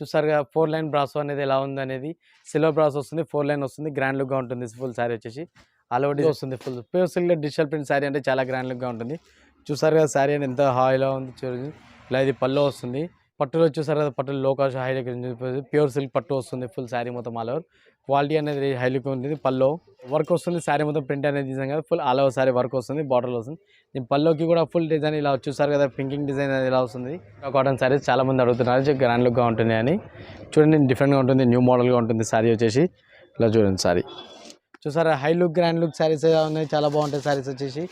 చూసారుగా 4 line brasso అనేది ఎలా ఉందనేది. సిల్వర్ బ్రాసో వస్తుంది, 4 లైన్ వస్తుంది. గ్రాండ్ లుక్‌గా ఉంటుంది ఫుల్ సారీ వచ్చేసి. ఆల్ ఓవర్ డిజైన్ వస్తుంది ఫుల్. ప్యూర్ సిల్క్‌లో డిజిటల్ ప్రింట్ సారీ అంటే చాలా గ్రాండ్ లుక్‌గా ఉంటుంది. చూసారు కదా సారీ అనేది ఎంత హాయిగా ఉంది చూడండి. ఇలా ఇది పల్లో వస్తుంది. పట్టులో చూసారు కదా పట్టులో లో కాస్ట్ హై ప్యూర్ సిల్క్ పట్టు వస్తుంది ఫుల్ సారీ మొత్తం ఆల్ ఓవర్. క్వాలిటీ అనేది హై లుక్ ఉంటుంది. పల్లో వర్క్ వస్తుంది. సారీ మొత్తం ప్రింట్ అనేది డిజైన్ కదా full all over sorry work వస్తుంది. బార్డర్లో వస్తుంది. దీని పల్లోకి కూడా ఫుల్ డిజైన్ ఇలా చూసారు కదా పింకింగ్ డిజైన్ అనేది ఇలా వస్తుంది. కాటన్ సారీస్ చాలా మంది అడుగుతున్నారు గ్రాండ్ లుక్గా ఉంటుంది అని. చూడండి డిఫరెంట్గా ఉంటుంది, న్యూ మోడల్గా ఉంటుంది సారీ వచ్చేసి. ఇలా చూడండి సారీ చూసారా high look grand look saris ఉన్నాయి, చాలా బాగుంటాయి సారీస్ వచ్చేసి.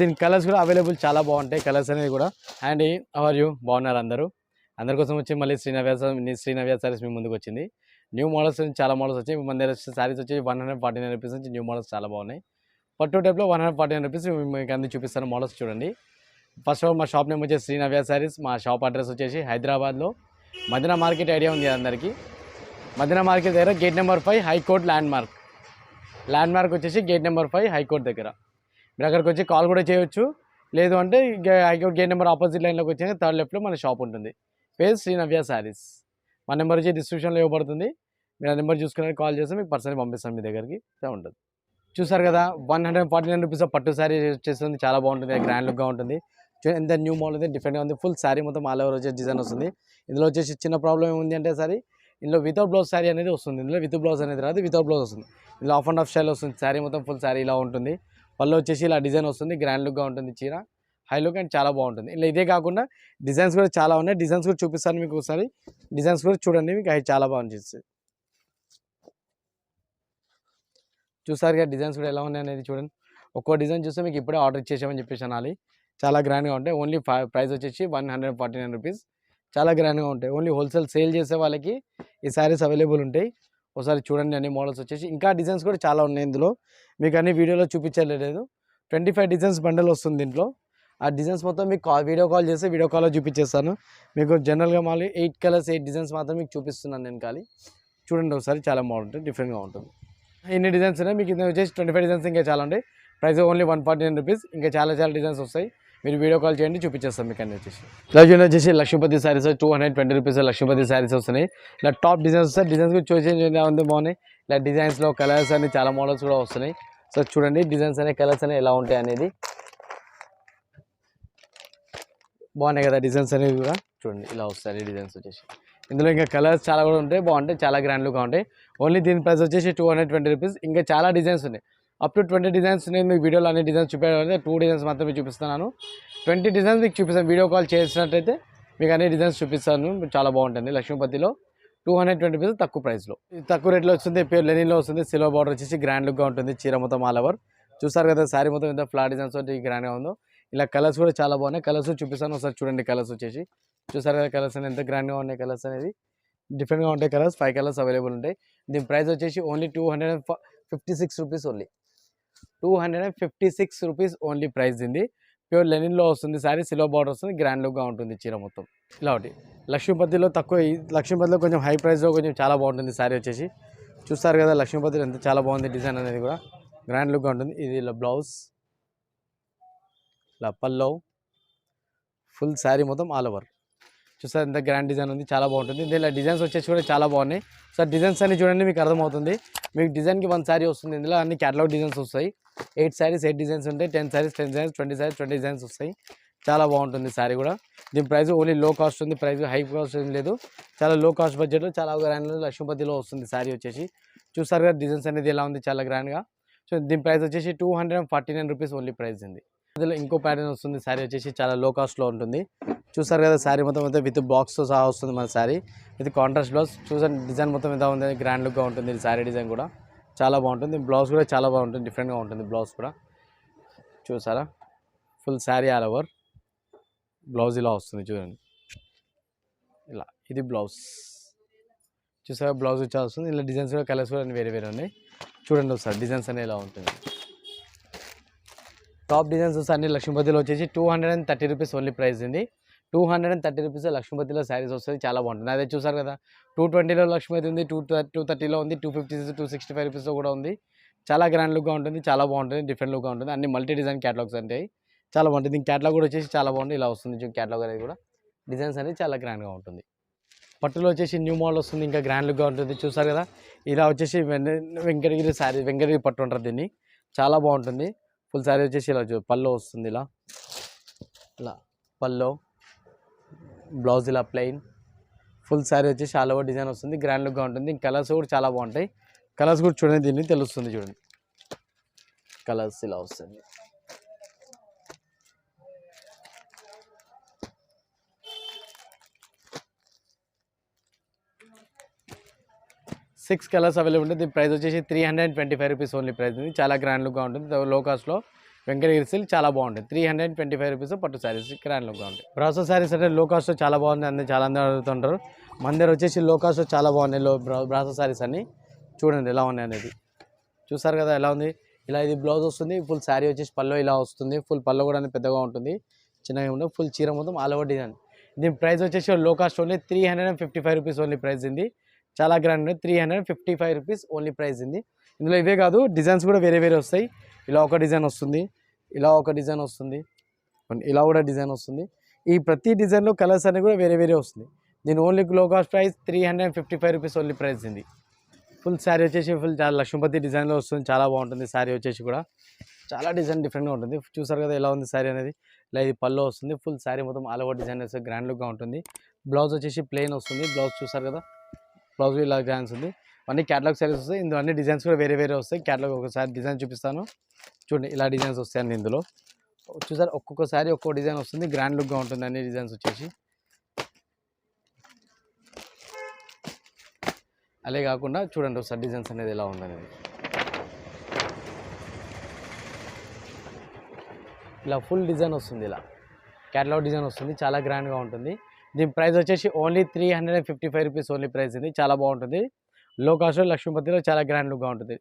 దీని కలర్స్ కూడా అవైలబుల్ చాలా బాగుంటాయి కలర్స్ అనేది కూడా. అండ్ అవర్ యూ బాగున్నారు అందరి కోసం వచ్చి మళ్ళీ శ్రీనవ్య సారీస్ మీ ముందుకు వచ్చింది. న్యూ మోడల్స్ చాలా మోడల్స్ వచ్చాయి. మన దగ్గర సారీస్ వచ్చి 149 రూపీస్ నుంచి న్యూ మోడల్స్ చాలా బాగున్నాయి. పట్టు టైప్లో 149 రూపీస్ మీకు అన్ని చూపిస్తాను మోడల్స్ చూడండి. ఫస్ట్ ఆఫ్ ఆల్ మా షాప్ నేమ్ వచ్చేసి శ్రీనవ్య సారీస్. మా షాప్ అడ్రస్ వచ్చేసి హైదరాబాద్లో మదీనా మార్కెట్ ఐడియా ఉంది అందరికీ. మదీనా మార్కెట్ దగ్గర gate number 5 high court land mark వచ్చేసి గేట్ నెంబర్ 5 హైకోర్ట్ దగ్గర. మీరు అక్కడికి వచ్చి కాల్ కూడా చేయొచ్చు. లేదు అంటే హైకోర్ట్ గేట్ నెంబర్ ఆపోజిట్ లైన్లోకి వచ్చి థర్డ్ లెఫ్ట్లో మన షాప్ ఉంటుంది. పేజ్ శ్రీనవ్య సారీస్. మా నెంబర్ వచ్చి డిస్క్రిప్షన్లో ఇవ్వబడుతుంది. మీరు ఆ నెంబర్ చూసుకుని కాల్ చేస్తే మీకు పర్సనల్ పంపిస్తాను మీ దగ్గరికి. ఉంటుంది చూసారు కదా 149 రూపీస్ పట్టు శారీ వచ్చేస్తుంది. చాలా బాగుంటుంది, గ్రాండ్ లుక్గా ఉంటుంది. ఎంత న్యూ మోడల్ ఉంది, డిఫరెంట్గా ఉంది. ఫుల్ శారీ మొత్తం ఆల్ ఓవర్ వచ్చే డిజైన్ వస్తుంది. ఇందులో వచ్చేసి చిన్న ప్రాబ్లం ఏముంది అంటే సారీ ఇందులో వితౌట్ బ్లౌజ్ శారీ అనేది వస్తుంది. ఇందులో విత్ బ్లౌజ్ అనేది రాదు, వితౌట్ బ్లౌజ్ వస్తుంది. ఇందులో ఆఫ్ అండ్ ఆఫ్ స్టైల్ వస్తుంది. శారీ మొత్తం ఫుల్ శారీ ఇలా ఉంటుంది. పళ్ళు వచ్చేసి ఇలా డిజైన్ వస్తుంది, గ్రాండ్ లుక్గా ఉంటుంది. చీర హై లుక్ అండ్ చాలా బాగుంటుంది. ఇలా ఇదే కాకుండా డిజైన్స్ కూడా చాలా ఉన్నాయి. డిజైన్స్ కూడా చూపిస్తాను మీకు ఒకసారి. డిజైన్స్ కూడా చూడండి, మీకు అవి చాలా బాగా అనిపిస్తుంది. చూసారుగా డిజైన్స్ కూడా ఎలా ఉన్నాయి అనేది చూడండి. ఒక్కో డిజైన్ చూస్తే మీకు ఇప్పుడే ఆర్డర్ ఇచ్చేసామని చెప్పేసి అనాలి. చాలా గ్రాండ్గా ఉంటాయి. ఓన్లీ ప్రైస్ వచ్చేసి 149 రూపీస్. చాలా గ్రాండ్గా ఉంటాయి. ఓన్లీ హోల్సేల్ సేల్ చేసే వాళ్ళకి ఈ శారీస్ అవైలబుల్ ఉంటాయి. ఒకసారి చూడండి అన్ని మోడల్స్ వచ్చేసి. ఇంకా డిజైన్స్ కూడా చాలా ఉన్నాయి ఇందులో. మీకు అన్ని వీడియోలో చూపించలేదు. 25 డిజైన్స్ బండల్ వస్తుంది దీంట్లో. ఆ డిజైన్స్ మొత్తం మీకు వీడియో కాల్ చేస్తే వీడియో కాల్లో చూపించేస్తాను. మీకు జనరల్గా మళ్ళీ 8 కలర్స్ 8 డిజైన్స్ మాత్రం మీకు చూపిస్తున్నాను నేను ఖాళీ. చూడండి ఒకసారి, చాలా బాగుంటుంది, డిఫరెంట్గా ఉంటుంది. ఎన్ని డిజైన్స్ ఉన్నాయి మీకు వచ్చేసి 25 డిజైన్స్ ఇంకా చాలా ఉంటాయి. Price only 149 rupees. ఇంకా చాలా డిజైన్స్ వస్తాయి. మీరు వీడియో కాల్ చేయండి, చూపించేస్తాం మీకు అన్ని వచ్చేసి. బ్లౌజ్ వచ్చేసి లక్ష్మీపతి శారీస్ 220 రూపీస్ లక్ష్మీపతి శారీస్ వస్తున్నాయి. ఇలా టాప్ డిజైన్స్ వస్తాయి. డిజైన్స్ కూడా చూసి ఉంది బాగున్నాయి. ఇలా డిజైన్స్లో కలర్స్ అన్ని చాలా మోడల్స్ కూడా వస్తున్నాయి. సో చూడండి డిజైన్స్ అనే కలర్స్ అనేవి ఎలా ఉంటాయి అనేది. బాగున్నాయి కదా డిజైన్స్ అనేవి కూడా. చూడండి ఇలా వస్తాయి డిజైన్స్ వచ్చేసి. ఇందులో ఇంకా కలర్స్ చాలా కూడా ఉంటాయి, బాగుంటాయి, చాలా గ్రాండ్ లుక్గా ఉంటాయి. ఓన్లీ దీని ప్రైస్ వచ్చేసి 220 రూపీస్. ఇంకా చాలా డిజైన్స్ ఉన్నాయి. అప్ టు 20 డిజైన్స్ నేను మీకు వీడియోలో అన్ని డిజైన్స్ చూపించాలంటే 2 డిజైన్స్ మాత్రమే చూపిస్తున్నాను. 20 డిజైన్స్ మీకు చూపిస్తాను. వీడియో కాల్ చేసినట్టయితే మీకు అన్ని డిజైన్స్ చూపిస్తాను. చాలా బాగుంటుంది. లక్ష్మీపతిలో 220 రూపీస్ తక్కువ ప్రైస్లో, తక్కువ రేట్లో వస్తుంది. ప్యూర్ లెనిన్లో వస్తుంది. సిల్వర్ బార్డర్ వచ్చేసి గ్రాండ్ లుక్గా ఉంటుంది. చీర మొత్తం ఆల్ ఓవర్ చూసారు కదా. శారీ మొత్తం ఎంత ఫ్లాట్ డిజైన్స్ తోటి గ్రాండ్గా ఉందో. ఇలా కలర్స్ కూడా చాలా బాగున్నాయి. కలర్స్ చూపిస్తాను ఒకసారి చూడండి. కలర్స్ వచ్చేసి చూసారు కదా కలర్స్ అనేది ఎంత గ్రాండ్గా ఉన్నాయి. కలర్స్ అనేది డిఫరెంట్గా ఉంటాయి. కలర్స్ 5 కలర్స్ అవైలబుల్ ఉంటాయి. దీని ప్రైస్ వచ్చేసి only 256 rupees. Only 256 rupees only price దీన్ని. ప్యూర్ లెనిన్లో వస్తుంది. శారీ సిల్వర్ బార్డర్ వస్తుంది. గ్రాండ్ లుక్గా ఉంటుంది చీర మొత్తం. ఇలా ఒకటి లక్ష్మీపతిలో తక్కువ, లక్ష్మీపతిలో కొంచెం హై ప్రైస్లో కొంచెం చాలా బాగుంటుంది శారీ వచ్చేసి. చూస్తారు కదా లక్ష్మీపతిలో ఎంత చాలా బాగుంది. డిజైన్ అనేది కూడా గ్రాండ్ లుక్గా ఉంటుంది. ఇది ఇలా బ్లౌజ్, ఇలా పల్లో, ఫుల్ శారీ మొత్తం ఆల్ ఓవర్ చూసారు ఎంత గ్రాండ్ డిజైన్ ఉంది. చాలా బాగుంటుంది. దీనిలో డిజైన్స్ వచ్చేసి కూడా చాలా బాగున్నాయి. సార్ డిజైన్స్ అన్ని చూడండి, మీకు అర్థమవుతుంది. మీకు డిజైన్కి 1 శారీ వస్తుంది. ఇందులో అన్ని క్యాటలాగ్ డిజైన్స్ వస్తాయి. 8 శారీస్ 8 డిజైన్స్ ఉంటాయి. 10 శారీస్ 10 డిజైన్స్, 20 శారీస్ 20 డిజైన్స్ వస్తాయి. చాలా బాగుంటుంది శారీ కూడా. దీని ప్రైస్ ఓన్లీ లో కాస్ట్ ఉంది. ప్రైస్ హై కాస్ట్ ఏం లేదు. చాలా లో కాస్ట్ బడ్జెట్లో చాలా గ్రాండ్ లక్ష్మీపతిలో వస్తుంది శారీ వచ్చేసి. చూసారు కదా డిజైన్స్ అనేది ఎలా ఉంది, చాలా గ్రాండ్గా. సో దీని ప్రైస్ వచ్చేసి 249 రూపీస్ ఓన్లీ ప్రైస్ ఉంది. అందులో ఇంకో ప్యాటర్న్ వస్తుంది. శారీ వచ్చేసి చాలా లో కాస్ట్లో ఉంటుంది. చూసారు కదా శారీ మొత్తం అయితే విత్ బాక్స్తో సహా వస్తుంది మన శారీ. With contrast blouse. చూసాను డిజైన్ మొత్తం ఎంత ఉంది, గ్రాండ్ లుక్గా ఉంటుంది. శారీ డిజైన్ కూడా చాలా బాగుంటుంది. బ్లౌజ్ కూడా చాలా బాగుంటుంది, డిఫరెంట్గా ఉంటుంది బ్లౌజ్ కూడా. చూసారా full sari all over blouse ఇలా వస్తుంది చూడండి. ఇలా ఇది బ్లౌజ్. చూసారా బ్లౌజ్ వచ్చి వస్తుంది. ఇలా డిజైన్స్ కూడా కలర్స్ కూడా వేరే వేరే ఉన్నాయి. చూడండి ఒకసారి డిజైన్స్ అనేవి ఎలా ఉంటుంది. టాప్ డిజైన్స్ వస్తే అన్ని లక్ష్మీపతిలో వచ్చేసి 230 రూపీస్ ఓన్లీ ప్రైస్ ఉంది. 230 రూపీస్ లక్ష్మీపతిలో శారీస్ వస్తుంది. చాలా బాగుంటుంది. అదే చూసారు కదా 220లో లక్ష్మీపతి ఉంది, 230లో ఉంది, 250 265 రూపీస్లో కూడా ఉంది. చాలా గ్రాండ్ లుక్గా ఉంటుంది, చాలా బాగుంటుంది, డిఫరెంట్ లుక్గా ఉంటుంది. అన్ని మల్టీ డిజైన్ క్యాటలాగ్స్ ఉంటాయి. చాలా బాగుంటుంది. దీని క్యాటలాగ్ కూడా వచ్చేసి చాలా బాగుంది. ఇలా వస్తుంది క్యాటలాగ్ అనేది కూడా. డిజైన్స్ అనేది చాలా గ్రాండ్గా ఉంటుంది. పట్టులో వచ్చేసి న్యూ మోడల్ వస్తుంది, ఇంకా గ్రాండ్ లుక్గా ఉంటుంది. చూసారు కదా, ఇలా వచ్చేసి వెంకటగిరి శారీ, వెంకటగిరి పట్టు ఉంటుంది దీన్ని, చాలా బాగుంటుంది. ఫుల్ శారీ వచ్చేసి ఇలా పల్లో వస్తుంది, ఇలా ఇలా పల్లో, బ్లౌజ్ ఇలా ప్లెయిన్, ఫుల్ శారీ వచ్చేసి ఆల్ ఓవర్ డిజైన్ వస్తుంది, గ్రాండ్ లుక్గా ఉంటుంది. కలర్స్ కూడా చాలా బాగుంటాయి. కలర్స్ కూడా చూడండి, దీన్ని తెలుస్తుంది చూడండి, కలర్స్ ఇలా వస్తుంది. 6 కలర్స్ అవైలబుల్ ఉంటుంది. దీని ప్రైస్ వచ్చేసి 325 రూపీస్ ఓన్లీ ప్రైస్ ఉంది. చాలా గ్రాండ్ లుక్గా ఉంటుంది. లో కాస్ట్లో వెంకటగిరి సిల్క్ చాలా బాగుంటుంది. 325 రూపీస్ పట్టు శారీస్ గ్రాండ్ లుక్గా ఉంటాయి. బ్రాసో శారీస్ అంటే లో కాస్ట్లో చాలా బాగుంది, అందరూ చాలా అందరూ అడుగుతుంటారు. మన దగ్గర వచ్చేసి లో కాస్ట్లో చాలా బాగున్నాయి బ్రాసో శారీస్ అన్ని. చూడండి ఎలా ఉన్నాయి అనేది, చూసారు కదా ఎలా ఉంది. ఇలా ఇది బ్లౌజ్ వస్తుంది, ఫుల్ శారీ వచ్చేసి పల్లో ఇలా వస్తుంది. ఫుల్ పల్లో కూడా పెద్దగా ఉంటుంది, చిన్నగా ఉంటుంది. ఫుల్ చీర మొత్తం ఆల్ ఓవర్ డిజైన్. దీని ప్రైస్ వచ్చేసి లో cost only 355 rupees only price ఉంది. చాలా గ్రాండ్ ఉంది. 355 రూపీస్ ఓన్లీ ప్రైస్ ఉంది. ఇందులో ఇవే కాదు, డిజైన్స్ కూడా వేరే వేరే వస్తాయి. ఇలా ఒక డిజైన్ వస్తుంది, ఇలా ఒక డిజైన్ వస్తుంది, ఇలా కూడా డిజైన్ వస్తుంది. ఈ ప్రతి డిజైన్లో కలర్స్ అనేవి కూడా వేరే వేరే వస్తుంది. దీని ఓన్లీ లో cost price 355 rupees only price ఉంది. ఫుల్ శారీ వచ్చేసి ఫుల్ చాలా లక్ష్మీపతి డిజైన్లో వస్తుంది, చాలా బాగుంటుంది. శారీ వచ్చేసి కూడా చాలా డిజైన్ డిఫరెంట్గా ఉంటుంది. చూసారు కదా ఎలా ఉంది శారీ అనేది. ఇలా ఇది పల్లో వస్తుంది, ఫుల్ శారీ మొత్తం ఆల్ ఓవర్ డిజైన్ వస్తుంది, గ్రాండ్ లుక్గా ఉంటుంది. బ్లౌజ్ వచ్చేసి ప్లెయిన్ వస్తుంది. బ్లౌజ్ చూసారు కదా, బ్లౌజ్ ఇలా డిజైన్స్ ఉంది. అన్ని క్యాటలాగ్ శారీస్ వస్తాయి. ఇందులో అన్ని డిజైన్స్ కూడా వేరే వేరే వస్తాయి. క్యాటలాగ్ ఒకసారి డిజైన్ చూపిస్తాను చూడండి, ఇలా డిజైన్స్ వస్తాయండి. ఇందులో చూసారు ఒక్కొక్క శారీ ఒక్కొక్క డిజైన్ వస్తుంది, గ్రాండ్ లుక్గా ఉంటుంది అన్ని డిజైన్స్ వచ్చేసి. అలే కాకుండా చూడండి ఒకసారి డిజైన్స్ అనేది ఎలా ఉందనేది. ఇలా ఫుల్ డిజైన్ వస్తుంది, ఇలా క్యాటలాగ్ డిజైన్ వస్తుంది, చాలా గ్రాండ్గా ఉంటుంది. దీని ప్రైస్ వచ్చేసి ఓన్లీ 355 రూపీస్ ఓన్లీ ప్రైస్ ఉంది. చాలా బాగుంటుంది. లో కాస్ట్ లక్ష్మీపతిలో చాలా గ్రాండ్ లుక్గా ఉంటుంది.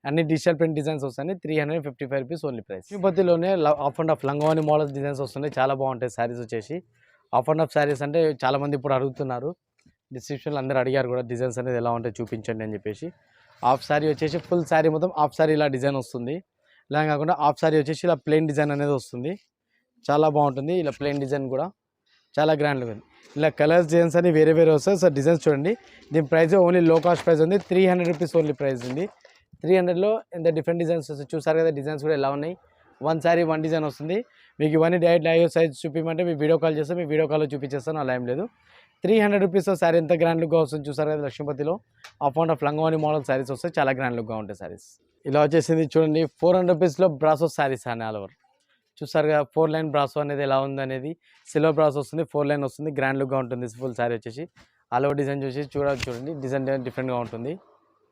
అన్ని డిజిటల్ ప్రింట్ డిజైన్స్ వస్తాయి. 355 రూపీస్ ఓన్లీ ప్రైస్. లక్ష్మీపతిలోనే ఆఫ్ అండ్ ఆఫ్ లంగావని మోడల్స్ డిజైన్స్ వస్తున్నాయి, చాలా బాగుంటాయి శారీస్ వచ్చేసి. ఆఫ్ అండ్ ఆఫ్ శారీస్ అంటే చాలామంది ఇప్పుడు అడుగుతున్నారు, డిస్క్రిప్షన్లో అందరూ అడిగారు కూడా డిజైన్స్ అనేది ఎలా ఉంటాయి చూపించండి అని చెప్పేసి. హాఫ్ శారీ వచ్చేసి ఫుల్ శారీ మొత్తం హాఫ్ శారీ ఇలా డిజైన్ వస్తుంది. ఇలా కాకుండా హాఫ్ శారీ వచ్చేసి ఇలా ప్లెయిన్ డిజైన్ అనేది వస్తుంది, చాలా బాగుంటుంది. ఇలా ప్లెయిన్ డిజైన్ కూడా చాలా గ్రాండ్గా ఉంది. ఇలా కలర్స్ డిజైన్స్ అని వేరే వేరే వస్తాయి. సో డిజైన్స్ చూడండి. దీని ప్రైస్ ఓన్లీ లో కాస్ట్ ప్రైస్ ఉంది, 300 రూపీస్ ఓన్లీ ప్రైస్ ఉంది. 300లో ఎంత డిఫరెంట్ డిజైన్స్ వస్తాయి చూసారు కదా. డిజైన్స్ కూడా ఎలా ఉన్నాయి. వన్ శారీ వన్ డిజైన్ వస్తుంది. మీకు ఇవన్నీ డైరెక్ట్ లైవ్ సైజ్ చూపించమంటే మీ వీడియో కాల్ చేస్తే మీ వీడియో కాల్లో చూపించేస్తాను, అలా ఏం లేదు. 300 రూపీస్తో శారీ ఎంత గ్రాండ్ లుక్గా వస్తుంది చూసారు కదా. లక్ష్మీపతిలో ఆఫ్ అండ్ ఆఫ్ లంగావని మోడల్ శారీస్ వస్తాయి, చాలా గ్రాండ్ లుక్గా ఉంటాయి శారీస్. ఇలా వచ్చేసింది చూడండి 400 రూపీస్లో బ్రాసో శారీస్ అని ఆల్ ఓవర్. చూసారు కదా 4 లైన్ బ్రాసో అనేది ఎలా ఉంది అనేది. సిల్వర్ బ్రాసో వస్తుంది, 4 లైన్ వస్తుంది, గ్రాండ్ లుక్గా ఉంటుంది. ఫుల్ శారీ వచ్చేసి ఆల్ ఓవర్ డిజైన్ చూసి చూడండి, డిజైన్ డిఫరెంట్గా ఉంటుంది.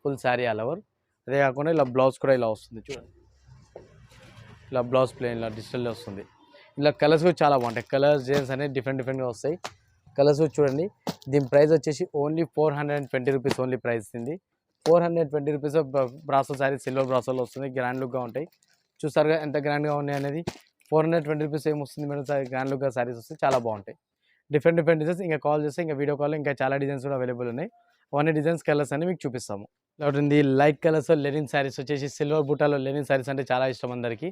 Full sari all over. అదే కాకుండా ఇలా బ్లౌజ్ కూడా ఇలా వస్తుంది చూడండి, ఇలా బ్లౌజ్ ప్లెయిన్ ఇలా డిజిటల్లో వస్తుంది. ఇలా కలర్స్ కూడా చాలా బాగుంటాయి. కలర్స్ డిజైన్స్ అనేది డిఫరెంట్గా వస్తాయి. కలర్స్ చూడండి. దీని ప్రైస్ వచ్చేసి ఓన్లీ 420 రూపీస్ ఓన్లీ ప్రైస్ ఉంది. 420 రూపీస్ బ్రాసో శారీ సిల్వర్ బ్రాసోలో వస్తుంది, గ్రాండ్ లుక్గా ఉంటాయి. చూసారుగా ఎంత గ్రాండ్గా ఉన్నాయి అనేది. 420 రూపీస్ ఏమొస్తుంది మేడం, గ్రాండ్ లుక్గా శారీస్ వస్తాయి, చాలా బాగుంటాయి. Different designs. ఇంకా కాల్ చేస్తే ఇంకా వీడియో కాల్ ఇంకా చాలా డిజైన్స్ కూడా అవైలబుల్ ఉన్నాయి. అవన్నీ డిజైన్స్ కలర్స్ అని మీకు చూపిస్తాము. కాబట్టి లైట్ కలర్స్ లెనిన్ శారీస్ వచ్చేసి సిల్వర్ బుట్టాలో లెనిన్ శారీస్ అంటే చాలా ఇష్టం అందరికీ,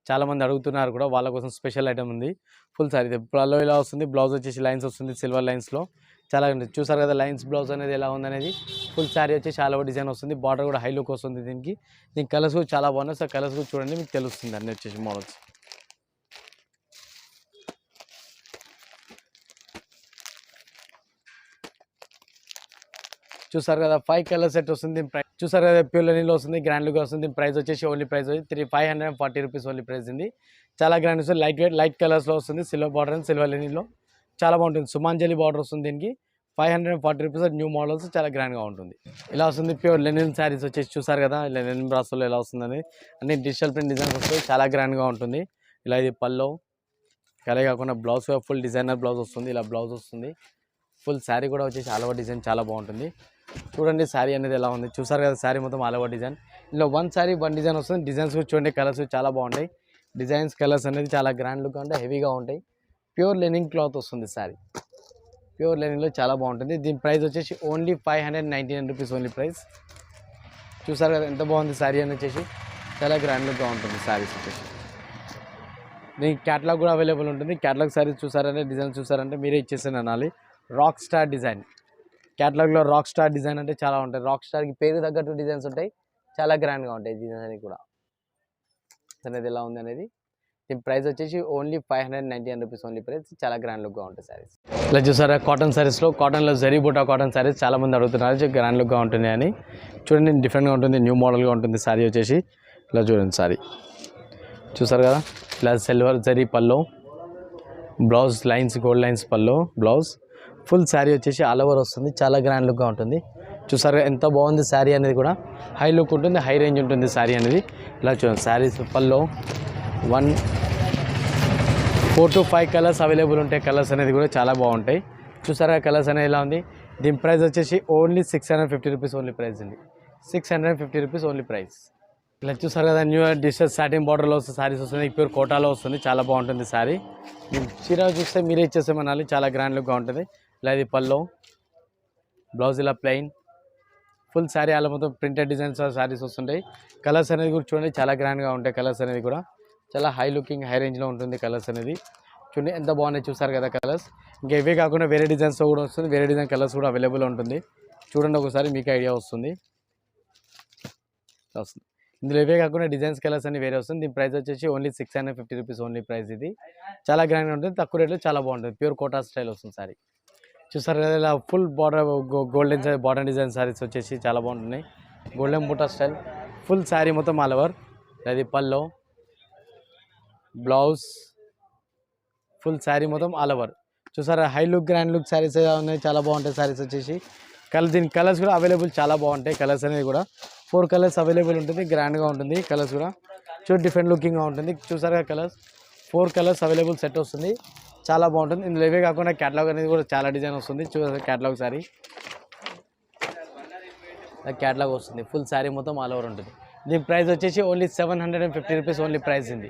చాలామంది అడుగుతున్నారు కూడా. వాళ్ళ కోసం స్పెషల్ ఐటమ్ ఉంది. ఫుల్ శారీ పల్లో ఇలా వస్తుంది, బ్లౌజ్ వచ్చేసి లైన్స్ వస్తుంది సిల్వర్ లైన్స్లో, చాలా చూసారు కదా లైన్స్ బ్లౌజ్ అనేది ఎలా ఉందనేది. ఫుల్ శారీ వచ్చి చాలా డిజైన్ వస్తుంది, బార్డర్ కూడా హై లుక్ వస్తుంది దీనికి. దీనికి కలర్స్ కూడా చాలా బాగున్నాయి. సో కలర్స్ కూడా చూడండి, మీకు తెలుస్తుంది అన్నీ వచ్చేసి మోడల్స్. చూసారు కదా 5 కలర్ సెట్ వస్తుంది. చూసారు కదా ప్యూర్ లెనిన్లో వస్తుంది, గ్రాండ్ లుక్ వస్తుంది. ప్రైస్ వచ్చేసి ఓన్లీ ప్రైస్ వచ్చి 540 రూపీస్ ఓన్లీ ప్రైస్ ఉంది. చాలా గ్రాండ్ వస్తుంది, లైట్ వెయిట్ లైట్ కలర్స్లో వస్తుంది. సిల్వర్ బార్డర్ అండ్ సిల్వర్ లెనిన్లో చాలా బాగుంటుంది. సుమాంజలి బార్డర్ వస్తుంది దీనికి. 540 రూపీస్ న్యూ మోడల్స్, చాలా గ్రాండ్గా ఉంటుంది. ఇలా వస్తుంది ప్యూర్ లెనిన్ శారీస్ వచ్చేసి. చూసారు కదా లెనిన్ బ్రాసోలో ఎలా వస్తుందని. అన్ని డిజిటల్ ప్రింట్ డిజైన్స్ వస్తాయి, చాలా గ్రాండ్గా ఉంటుంది. ఇలా ఇది పల్లో, అలాగే కాకుండా బ్లౌజ్ ఫుల్ డిజైనర్ బ్లౌజ్ వస్తుంది, ఇలా బ్లౌజ్ వస్తుంది. ఫుల్ శారీ కూడా వచ్చేసి ఆల్ ఓవర్ డిజైన్ చాలా బాగుంటుంది. చూడండి శారీ అనేది ఎలా ఉంది. చూసారు కదా శారీ మొత్తం ఆల్ ఓవర్ డిజైన్. ఇలా వన్ శారీ వన్ డిజైన్ వస్తుంది. డిజైన్స్ కూడా చూడండి, కలర్స్ చాలా బాగుంటాయి. డిజైన్స్ కలర్స్ అనేది చాలా గ్రాండ్ లుక్ అంటే హెవీగా ఉంటాయి. ప్యూర్ లెనిన్ క్లాత్ వస్తుంది శారీ, ప్యూర్ లెనిన్లో చాలా బాగుంటుంది. దీని ప్రైస్ వచ్చేసి ఓన్లీ 599 రూపీస్ ఓన్లీ ప్రైస్. చూసారు కదా ఎంత బాగుంది శారీ అని వచ్చేసి, చాలా గ్రాండ్ లుక్గా ఉంటుంది శారీస్ వచ్చేసి. దీనికి క్యాటలాగ్ కూడా అవైలబుల్ ఉంటుంది. క్యాటలాగ్ శారీస్ చూసారంటే డిజైన్ చూసారంటే మీరే ఇచ్చేసాను అనాలి. రాక్ స్టార్ డిజైన్, క్యాటలాగ్లో రాక్ స్టార్ డిజైన్ అంటే చాలా ఉంటాయి. రాక్ స్టార్కి పేరు తగ్గట్టు డిజైన్స్ ఉంటాయి, చాలా గ్రాండ్గా ఉంటాయి డిజైన్స్ అనేవి కూడా. అనేది ఎలా ఉంది అనేది దీని ప్రైస్ వచ్చేసి ఓన్లీ 599 రూపీస్ ఓన్లీ ప్రైస్. చాలా గ్రాండ్ లుక్గా ఉంటాయి సారీస్. ఇలా చూసారా కాటన్ సారీస్లో, కాటన్లో జరీ బూటా కాటన్ సారీస్ చాలా మంది అడుగుతున్నారు గ్రాండ్ లుక్గా ఉంటుంది అని. చూడండి డిఫరెంట్గా ఉంటుంది, న్యూ మోడల్గా ఉంటుంది సారీ వచ్చేసి. ఇలా చూడండి సారీ చూసారు కదా, ఇలా సిల్వర్ జరీ పల్లో, బ్లౌజ్ లైన్స్ గోల్డ్ లైన్స్ పల్లో బ్లౌజ్, ఫుల్ శారీ వచ్చేసి ఆల్ ఓవర్ వస్తుంది, చాలా గ్రాండ్ లుక్గా ఉంటుంది. చూసారు ఎంత బాగుంది శారీ అనేది కూడా, హై లుక్ ఉంటుంది, హై రేంజ్ ఉంటుంది శారీ అనేది. ఇలా చూడండి శారీస్ పల్లో 4 to 5 కలర్స్ అవైలబుల్ ఉంటాయి. కలర్స్ అనేది కూడా చాలా బాగుంటాయి. చూసారా కలర్స్ అనేది ఎలా ఉంది. దీని ప్రైస్ వచ్చేసి ఓన్లీ 650 రూపీస్ ఓన్లీ ప్రైస్ అండి. 650 రూపీస్ ఓన్లీ ప్రైస్. ఇలా చూసారు కదా న్యూ డిజిటల్ సాటిన్ బార్డర్లో వస్తుంది సారీస్ వస్తుంది, ప్యూర్ కోటాలో వస్తుంది, చాలా బాగుంటుంది శారీ. చీర చూస్తే మీరే ఇచ్చేసేమనాలి, చాలా గ్రాండ్ లుక్గా ఉంటుంది. ఇలా ఇది పల్లో, బ్లౌజ్ ఇలా ప్లెయిన్, ఫుల్ శారీ అలా మొత్తం ప్రింటెడ్ డిజైన్స్ శారీస్ వస్తుంటాయి. కలర్స్ అనేది కూడా చూడండి చాలా గ్రాండ్గా ఉంటాయి. కలర్స్ అనేది కూడా చాలా హై లుకింగ్ హై రేంజ్లో ఉంటుంది. కలర్స్ అనేది చూడండి ఎంత బాగున్నాయి, చూసారు కదా కలర్స్. ఇంకా ఇవే కాకుండా వేరే డిజైన్స్తో కూడా వస్తుంది, వేరే డిజైన్ కలర్స్ కూడా అవైలబుల్ ఉంటుంది. చూడండి ఒకసారి మీకు ఐడియా వస్తుంది. ఇందులో ఇవే కాకుండా డిజైన్స్ కలర్స్ అన్ని వేరే వస్తుంది. దీని ప్రైస్ వచ్చేసి ఓన్లీ 650 రూపీస్ ఓన్లీ ప్రైస్. ఇది చాలా గ్రాండ్గా ఉంటుంది, తక్కువ రేట్లో చాలా బాగుంటుంది, ప్యూర్ కోటా స్టైల్ వస్తుంది సారీ. చూసారు కదా ఇలా full border golden border design saris వచ్చేసి చాలా బాగుంటున్నాయి. గోల్డెన్ బూటా స్టైల్ ఫుల్ శారీ మొత్తం ఆల్ ఓవర్. అది పల్లో, బ్లౌజ్, ఫుల్ శారీ మొత్తం ఆల్ ఓవర్. చూసారా high look grand look saris ఉన్నాయి, చాలా బాగుంటాయి శారీస్ వచ్చేసి. దీని కలర్స్ కూడా అవైలబుల్ చాలా బాగుంటాయి. కలర్స్ అనేది కూడా 4 కలర్స్ అవైలబుల్ ఉంటుంది, గ్రాండ్గా ఉంటుంది. కలర్స్ కూడా చూడండి డిఫరెంట్ లుకింగ్గా ఉంటుంది. చూసారా కలర్స్ 4 కలర్స్ అవైలబుల్ సెట్ వస్తుంది, చాలా బాగుంటుంది. ఇందులో ఇవే కాకుండా క్యాటలాగ్ అనేది కూడా చాలా డిజైన్ వస్తుంది. చూసారు క్యాటలాగ్ శారీ, క్యాటలాగ్ వస్తుంది, ఫుల్ శారీ మొత్తం ఆల్ ఓవర్ ఉంటుంది. దీని ప్రైస్ వచ్చేసి ఓన్లీ 750 రూపీస్ ఓన్లీ ప్రైస్ ఉంది.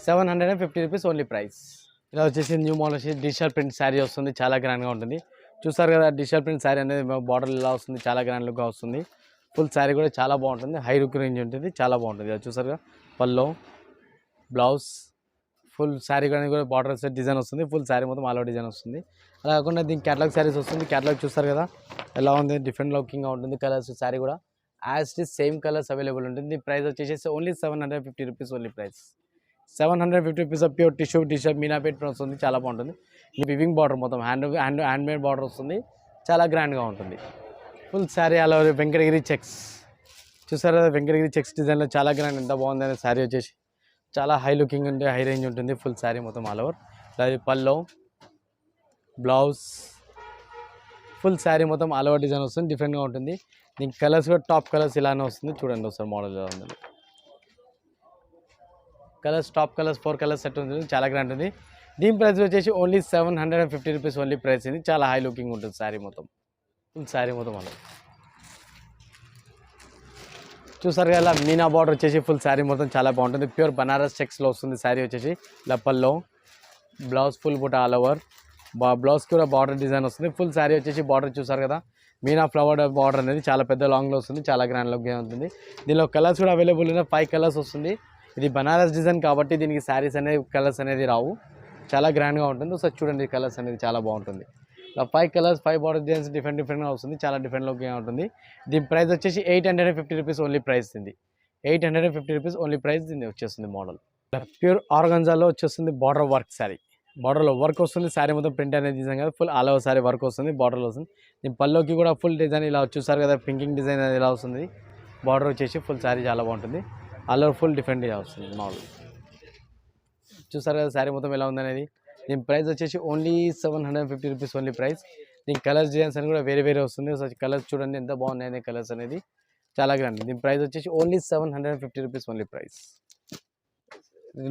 750 రూపీస్ ఓన్లీ ప్రైస్. ఇలా వచ్చేసి న్యూ మోడల్ వచ్చి డిజిటల్ ప్రింట్ శారీ వస్తుంది, చాలా గ్రాండ్గా ఉంటుంది. చూసారు కదా డిజిటల్ ప్రింట్ శారీ అనేది బార్డర్ ఇలా వస్తుంది, చాలా గ్రాండ్ లుక్గా వస్తుంది. ఫుల్ శారీ కూడా చాలా బాగుంటుంది, హై లుక్ రేంజ్ ఉంటుంది, చాలా బాగుంటుంది. చూసారు కదా పల్లో, బ్లౌజ్, ఫుల్ శారీ కూడా బార్డర్ డిజైన్ వస్తుంది, ఫుల్ శారీ మొత్తం ఆల్ ఓవర్ డిజైన్ వస్తుంది. అలా కాకుండా దీనికి క్యాటలాగ్ శారీస్ వస్తుంది. క్యాటలాగ్ చూస్తారు కదా ఎలా ఉంది, డిఫరెంట్ లుకింగ్గా ఉంటుంది. కలర్స్ శారీ కూడా as it is same colours available ఉంటుంది. ప్రైస్ వచ్చేసి only 750 rupees only price. 750 rupees pure tissue టీషర్ట్ మీనాపేట్ వస్తుంది, చాలా బాగుంటుంది. వివింగ్ బార్డర్ మొత్తం హ్యాండ్ మేడ్ బార్డర్ వస్తుంది, చాలా గ్రాండ్గా ఉంటుంది. ఫుల్ శారీ అలా వెంకటగిరి చెక్స్ చూసారు కదా, వెంకటగిరి చెక్స్ డిజైన్లో చాలా గ్రాండ్ ఎంత బాగుంది అనేది శారీ వచ్చేసి చాలా హై లుకింగ్ ఉంటుంది, హై రేంజ్ ఉంటుంది. ఫుల్ శారీ మొత్తం ఆల్ ఓవర్. అది పల్లో, బ్లౌజ్, ఫుల్ శారీ మొత్తం ఆల్ ఓవర్ డిజైన్ వస్తుంది, డిఫరెంట్గా ఉంటుంది. దీనికి కలర్స్ కూడా టాప్ కలర్స్ ఇలానే వస్తుంది. చూడండి ఒకసారి మోడల్ ఎలా ఉంది. Colours top colours 4 colours set ఉంటుంది, చాలా గ్రాండ్ ఉంది. దీని ప్రైస్ వచ్చేసి ఓన్లీ 750 రూపీస్ ఓన్లీ ప్రైస్. ఇది చాలా హై లుకింగ్ ఉంటుంది శారీ మొత్తం, ఫుల్ శారీ మొత్తం అలా చూసారు కదా. మీనా బార్డర్ వచ్చేసి ఫుల్ శారీ మొత్తం చాలా బాగుంటుంది, ప్యూర్ బనారస్ చెక్స్లో వస్తుంది శారీ వచ్చేసి. లప్పల్లో బ్లౌజ్ ఫుల్ బుట్ట ఆల్ ఓవర్, బ్లౌజ్ కూడా బార్డర్ డిజైన్ వస్తుంది. ఫుల్ శారీ వచ్చేసి బార్డర్ చూసారు కదా, మీనా ఫ్లవర్ బార్డర్ అనేది చాలా పెద్ద లాంగ్లో వస్తుంది, చాలా గ్రాండ్ లుక్గా ఉంటుంది. దీనిలో కలర్స్ కూడా అవైలబుల్ ఉన్నాయి, 5 కలర్స్ వస్తుంది. ఇది బనారస్ డిజైన్ కాబట్టి దీనికి శారీస్ అనేది కలర్స్ అనేది రావు, చాలా గ్రాండ్గా ఉంటుంది. ఒకసారి చూడండి కలర్స్ అనేది చాలా బాగుంటుంది. 5 కలర్స్ 5 బార్డర్ డిజైన్స్ డిఫరెంట్గా వస్తుంది, చాలా డిఫరెంట్ లుక్గా ఉంటుంది. దీని ప్రైస్ వచ్చేసి 850 రూపీస్ ఓన్లీ ప్రైస్ ఉంది. 850 రూపీస్ ఓన్లీ ప్రైస్ దీన్ని వచ్చేస్తుంది. మోడల్ ప్యూర్ ఆర్గంజాలో వచ్చేస్తుంది, బార్డర్ వర్క్ శారీ, బార్డర్లో వర్క్ వస్తుంది. శారీ మొత్తం ప్రింట్ అనేది డిజైన్ కదా, full all over sari work వస్తుంది, బార్డర్లో వస్తుంది. దీని పల్లోకి కూడా ఫుల్ డిజైన్ ఇలా చూసారు కదా, పింకింగ్ డిజైన్ అనేది ఇలా వస్తుంది. బార్డర్ వచ్చేసి ఫుల్ శారీ చాలా బాగుంటుంది, ఆల్ ఓవర్ ఫుల్ డిఫరెంట్ ఇలా వస్తుంది. మోడల్ చూసారు కదా శారీ మొత్తం ఎలా ఉంది అనేది. దీని ప్రైస్ వచ్చేసి ఓన్లీ 750 రూపీస్ ఓన్లీ ప్రైస్. దీని కలర్స్ డిజైన్స్ అని కూడా వేరే వేరే వస్తుంది. సో కలర్స్ చూడండి ఎంత బాగున్నాయి కలర్స్ అనేది, చాలా గ్రాండ్. దీని ప్రైస్ వచ్చేసి ఓన్లీ 750 రూపీస్ ఓన్లీ ప్రైస్.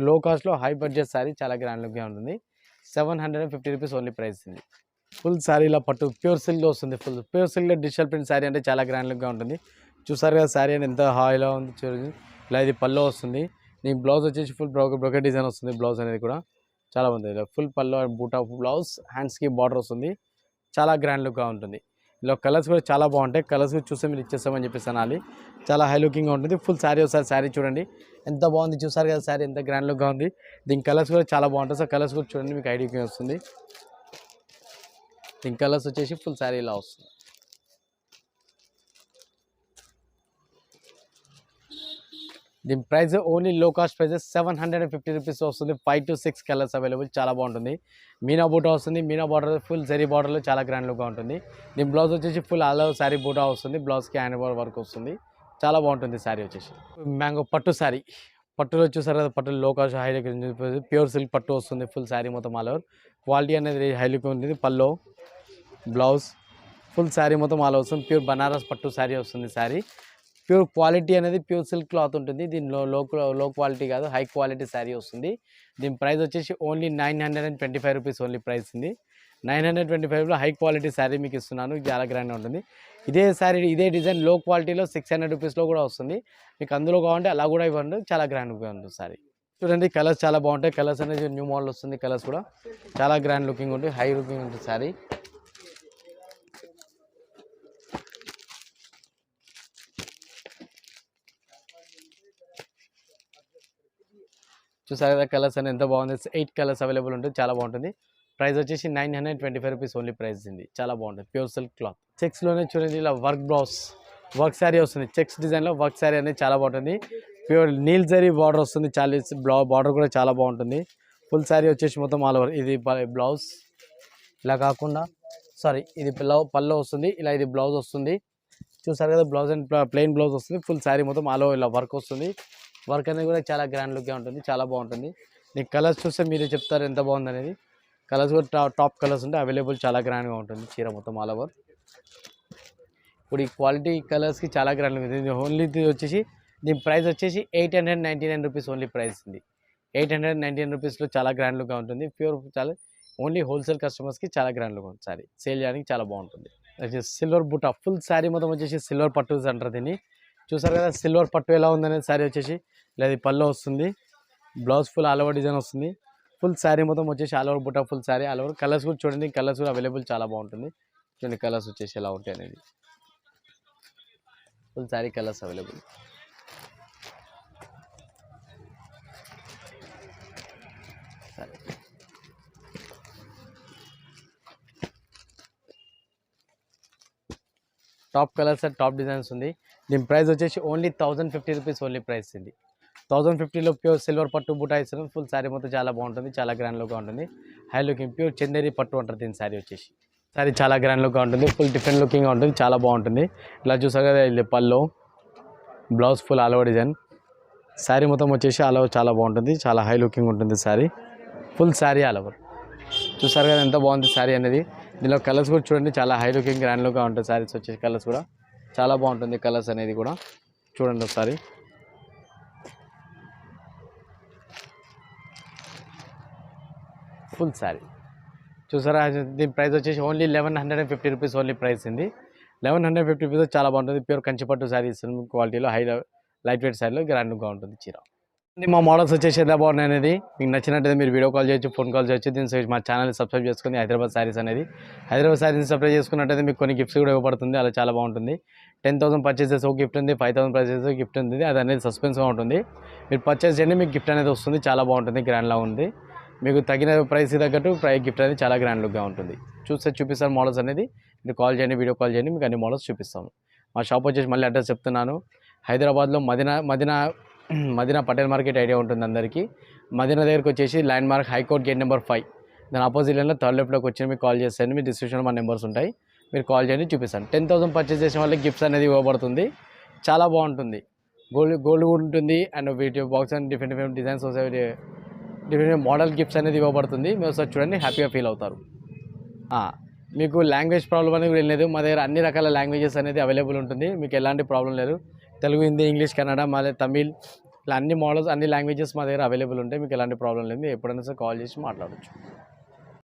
లో కాస్ట్లో హై బడ్జెట్ శారీ, చాలా గ్రాండ్ లుక్గా ఉంటుంది. 750 రూపీస్ ఓన్లీ ప్రైస్ ఉంది. ఫుల్ శారీలో పట్టు ప్యూర్ సిల్క్లో వస్తుంది, ఫుల్ ప్యూర్ సిల్క్లో డిజిటల్ ప్రింట్ శారీ అంటే చాలా గ్రాండ్ లుక్గా ఉంటుంది. చూసారు కదా శారీ అని ఎంత హాయిలో ఉంది చూడండి. ఇలా ఇది పల్లో వస్తుంది. దీని బ్లౌజ్ వచ్చేసి ఫుల్ బ్రోకెట్ డిజైన్ వస్తుంది. బ్లౌజ్ అనేది కూడా చాలా బాగుంది, ఇలా ఫుల్ పల్లో బూటా బ్లౌజ్, హ్యాండ్స్కి బార్డర్ వస్తుంది, చాలా గ్రాండ్ లుక్గా ఉంటుంది. ఇలా కలర్స్ కూడా చాలా బాగుంటాయి. కలర్స్ చూస్తే మీరు ఇచ్చేస్తామని చెప్పేసి అనాలి, చాలా హై లుకింగ్గా ఉంటుంది. ఫుల్ శారీ ఒకసారి శారీ చూడండి ఎంత బాగుంది, చూసారు కదా శారీ ఎంత గ్రాండ్ లుక్గా ఉంది. దీని కలర్స్ కూడా చాలా బాగుంటాయి. సో కలర్స్ కూడా చూడండి మీకు ఐడియా వస్తుంది. దీని కలర్స్ వచ్చేసి ఫుల్ శారీ ఇలా వస్తుంది. దీని ప్రైస్ ఓన్లీ లో కాస్ట్ ప్రైజెస్ 750 రూపీస్ వస్తుంది. 5 to 6 కలర్స్ అవైలబుల్, చాలా బాగుంటుంది. మీనా బూటా వస్తుంది, మీనా బార్డర్ ఫుల్ జరీ బార్డర్లో చాలా గ్రాండ్ లుక్గా ఉంటుంది. దీని బ్లౌజ్ వచ్చేసి ఫుల్ ఆల్ ఓవర్ శారీ బూటా వస్తుంది, బ్లౌజ్కి హ్యాండ్ వర్క్ వస్తుంది, చాలా బాగుంటుంది శారీ వచ్చేసి. మ్యాంగో పట్టు శారీ, పట్టులో చూసారు కదా, పట్టులో లో కాస్ట్ హై ప్యూర్ సిల్క్ పట్టు వస్తుంది, ఫుల్ శారీ మొత్తం ఆల్ ఓవర్ క్వాలిటీ అనేది హై లుక్ ఉంటుంది. పల్లో బ్లౌజ్ ఫుల్ శారీ మొత్తం ఆల్ వస్తుంది, ప్యూర్ బనారస్ పట్టు శారీ వస్తుంది. శారీ ప్యూర్ క్వాలిటీ అనేది ప్యూర్ సిల్క్ క్లాత్ ఉంటుంది. దీనిలో లో క్వాలిటీ కాదు, హై క్వాలిటీ శారీ వస్తుంది. దీని ప్రైస్ వచ్చేసి ఓన్లీ 925 రూపీస్ ఓన్లీ ప్రైస్ ఉంది. 925లో హై క్వాలిటీ శారీ మీకు ఇస్తున్నాను, చాలా గ్రాండ్గా ఉంటుంది. ఇదే శారీ ఇదే డిజైన్ లో క్వాలిటీలో 600 రూపీస్లో కూడా వస్తుంది. మీకు అందులో కావాలంటే అలా కూడా ఇవ్వండి, చాలా గ్రాండ్గా ఉంటుంది శారీ. చూడండి కలర్స్ చాలా బాగుంటాయి, కలర్స్ అనేది న్యూ మోడల్ వస్తుంది. కలర్స్ కూడా చాలా గ్రాండ్ లుకింగ్ ఉంటుంది, హై లుకింగ్ ఉంటుంది శారీ. చూసారు కదా కలర్స్ అనేది ఎంత బాగుంది, 8 కలర్స్ అవైలబుల్ ఉంటుంది, చాలా బాగుంటుంది. ప్రైస్ వచ్చేసి 925 రూపీస్ ఓన్లీ ప్రైస్ ఉంది, చాలా బాగుంటుంది. ప్యూర్ సిల్క్ క్లాత్ చెక్స్లోనే చూడండి, ఇలా వర్క్ బ్లౌజ్ వర్క్ శారీ వస్తుంది. చెక్స్ డిజైన్లో వర్క్ శారీ అనేది చాలా బాగుంటుంది. ప్యూర్ నీల్ జరీ బార్డర్ వస్తుంది, చాలా బార్డర్ కూడా చాలా బాగుంటుంది. ఫుల్ శారీ వచ్చేసి మొత్తం ఆల్ ఓవర్. ఇది బ్లౌజ్ ఇలా కాకుండా ఇది పల్లో వస్తుంది, ఇలా ఇది బ్లౌజ్ వస్తుంది. చూసారు కదా బ్లౌజ్ అండ్ ప్లెయిన్ బ్లౌజ్ వస్తుంది, ఫుల్ శారీ మొత్తం ఆల్ ఓవర్ ఇలా వర్క్ వస్తుంది. వర్క్ అనేది కూడా చాలా గ్రాండ్ లుక్గా ఉంటుంది, చాలా బాగుంటుంది. నీకు కలర్స్ చూస్తే మీరే చెప్తారు ఎంత బాగుంది అనేది. కలర్స్ కూడా టాప్ కలర్స్ ఉంటాయి అవైలబుల్, చాలా గ్రాండ్గా ఉంటుంది చీర మొత్తం ఆల్ ఓవర్. ఇప్పుడు ఈ క్వాలిటీ కలర్స్కి చాలా గ్రాండ్ ఉంటుంది. ఓన్లీ వచ్చేసి దీని ప్రైస్ వచ్చేసి 899 రూపీస్ ఓన్లీ ప్రైస్ ఉంది. 899 రూపీస్లో చాలా గ్రాండ్ లుక్గా ఉంటుంది. ప్యూర్ చాలా ఓన్లీ హోల్సేల్ కస్టమర్స్కి చాలా గ్రాండ్ లుక్ ఉంటుంది. సారీ సేల్ చేయడానికి చాలా బాగుంటుంది. సిల్వర్ బుట్ట ఫుల్ శారీ మొత్తం వచ్చేసి సిల్వర్ పట్టు అంటారు దీన్ని. చూసారు కదా సిల్వర్ పట్టు ఎలా ఉందనేది. శారీ వచ్చేసి లేదా పల్లో వస్తుంది, blouse full all over design వస్తుంది. ఫుల్ శారీ మొత్తం వచ్చేసి ఆల్ ఓవర్ బుట్ట full sari all over. Colours కూడా చూడండి, కలర్స్ కూడా అవైలబుల్ చాలా బాగుంటుంది. చూడండి కలర్స్ వచ్చేసి ఎలా ఉంటాయి అనేది, ఫుల్ శారీ కలర్స్ అవైలబుల్. సరే top colours and top designs ఉంది. దీని ప్రైస్ వచ్చేసి ఓన్లీ 1050 రూపీస్ ఓన్లీ ప్రైస్ ఉంది. 1050లో ప్యూర్ సిల్వర్ పట్టు బూటా ఇస్తున్నాం. ఫుల్ శారీ మొత్తం చాలా బాగుంటుంది, చాలా గ్రాండ్ లుక్గా ఉంటుంది. హై లుకింగ్ ప్యూర్ చందేరి పట్టు అంటారు దీని శారీ వచ్చేసి. శారీ చాలా గ్రాండ్ లుక్గా ఉంటుంది, ఫుల్ డిఫరెంట్ లుకింగ్గా ఉంటుంది, చాలా బాగుంటుంది. ఇలా చూసారు కదా ఇది పల్లో blouse full all over design. Sari మొత్తం వచ్చేసి ఆల్ ఓవర్ చాలా బాగుంటుంది, చాలా హై లుకింగ్ ఉంటుంది sari. Full sari all over. చూసారు కదా ఎంత బాగుంది శారీ అనేది. దీనిలో కలర్స్ కూడా చూడండి, చాలా హై లుకింగ్ గ్రాండ్ లుక్గా ఉంటుంది. శారీస్ వచ్చేసి కలర్స్ కూడా చాలా బాగుంటుంది, కలర్స్ అనేది కూడా చూడండి ఒకసారి. ఫుల్ శారీ చూసారా. దీని ప్రైస్ వచ్చేసి ఓన్లీ 1150 రూపీస్ ఓన్లీ ప్రైస్ ఉంది. 1150 రూపీస్ చాలా బాగుంటుంది. ప్యూర్ కంచిపట్టు శారీ ఇస్తుంది క్వాలిటీలో, హై లైట్ వెయిట్ శారీలో గ్రాండ్గా ఉంటుంది చీర. మా మోడల్స్ వచ్చేసి ఎంత బాగున్నాయి అనేది మీకు నచ్చినట్టయితే మీరు వీడియో కాల్ చేయొచ్చు, ఫోన్ కాల్ చేయొచ్చు. దీని మా ఛానల్ని సబ్స్క్రైబ్ చేసుకుని హైదరాబాద్ శారీస్ అనేది హైదరాబాద్ శారీస్ సబ్స్క్రైబ్ చేసుకున్నట్టయితే మీకు కొన్ని గిఫ్ట్స్ కూడా ఇవ్వబడుతుంది, అలా చాలా బాగుంటుంది. 10,000 పర్చేసెస్ ఒక గిఫ్ట్ ఉంది, 5,000 పర్చేసెస్ గిఫ్ట్ ఉంది. అది అనేది సస్పెన్స్గా ఉంటుంది. మీరు పర్చేస్ చేయండి, మీకు గిఫ్ట్ అనేది వస్తుంది, చాలా బాగుంటుంది, గ్రాండ్లా ఉంది. మీకు తగిన ప్రైస్కి తగ్గట్టు గిఫ్ట్ అనేది చాలా గ్రాండ్ లుక్గా ఉంటుంది. చూపిస్తాను మోడల్స్ అనేది. మీరు కాల్ చేయండి, వీడియో కాల్ చేయండి, మీకు అన్ని మోడల్స్ చూపిస్తాము. మా షాప్ వచ్చేసి మళ్ళీ అడ్రస్ చెప్తున్నాను, హైదరాబాద్లో మదీనా పటేల్ మార్కెట్ ఐడియా ఉంటుంది అందరికీ. మదీనా దగ్గరికి వచ్చేసి land mark high court gate number 5 దాని ఆపోజిట్ లైన్లో థర్డ్ లెఫ్ట్లోకి వచ్చి మీకు కాల్ చేస్తాను. మీ డిస్క్రిప్షన్లో మా నెంబర్స్ ఉంటాయి, మీరు కాల్ చేయండి, చూపిస్తాను. 10,000 పర్చేస్ చేసిన వాళ్ళకి గిఫ్ట్స్ అనేది ఇవ్వబడుతుంది, చాలా బాగుంటుంది. గోల్డ్ ఉంటుంది అండ్ వీటి బాక్స్ అండ్ డిఫరెంట్ డిజైన్స్ వస్తాయి, డిఫరెంట్ మోడల్ గిఫ్ట్స్ అనేది ఇవ్వబడుతుంది. మీరు ఒకసారి చూడండి, హ్యాపీగా ఫీల్ అవుతారు. మీకు లాంగ్వేజ్ ప్రాబ్లం అనేది కూడా లేదు, మా దగ్గర అన్ని రకాల లాంగ్వేజెస్ అనేది అవైలబుల్ ఉంటుంది, మీకు ఎలాంటి ప్రాబ్లం లేదు. తెలుగు, హిందీ, ఇంగ్లీష్, కన్నడ, మళ్ళీ తమిళ్, ఇలా అన్ని మోడల్స్ అన్ని లాంగ్వేజెస్ మా దగ్గర అవైలబుల్ ఉంటాయి, మీకు ఎలాంటి ప్రాబ్లం లేదు. మీరు ఎప్పుడైనా సరే కాల్ చేసి మాట్లాడవచ్చు.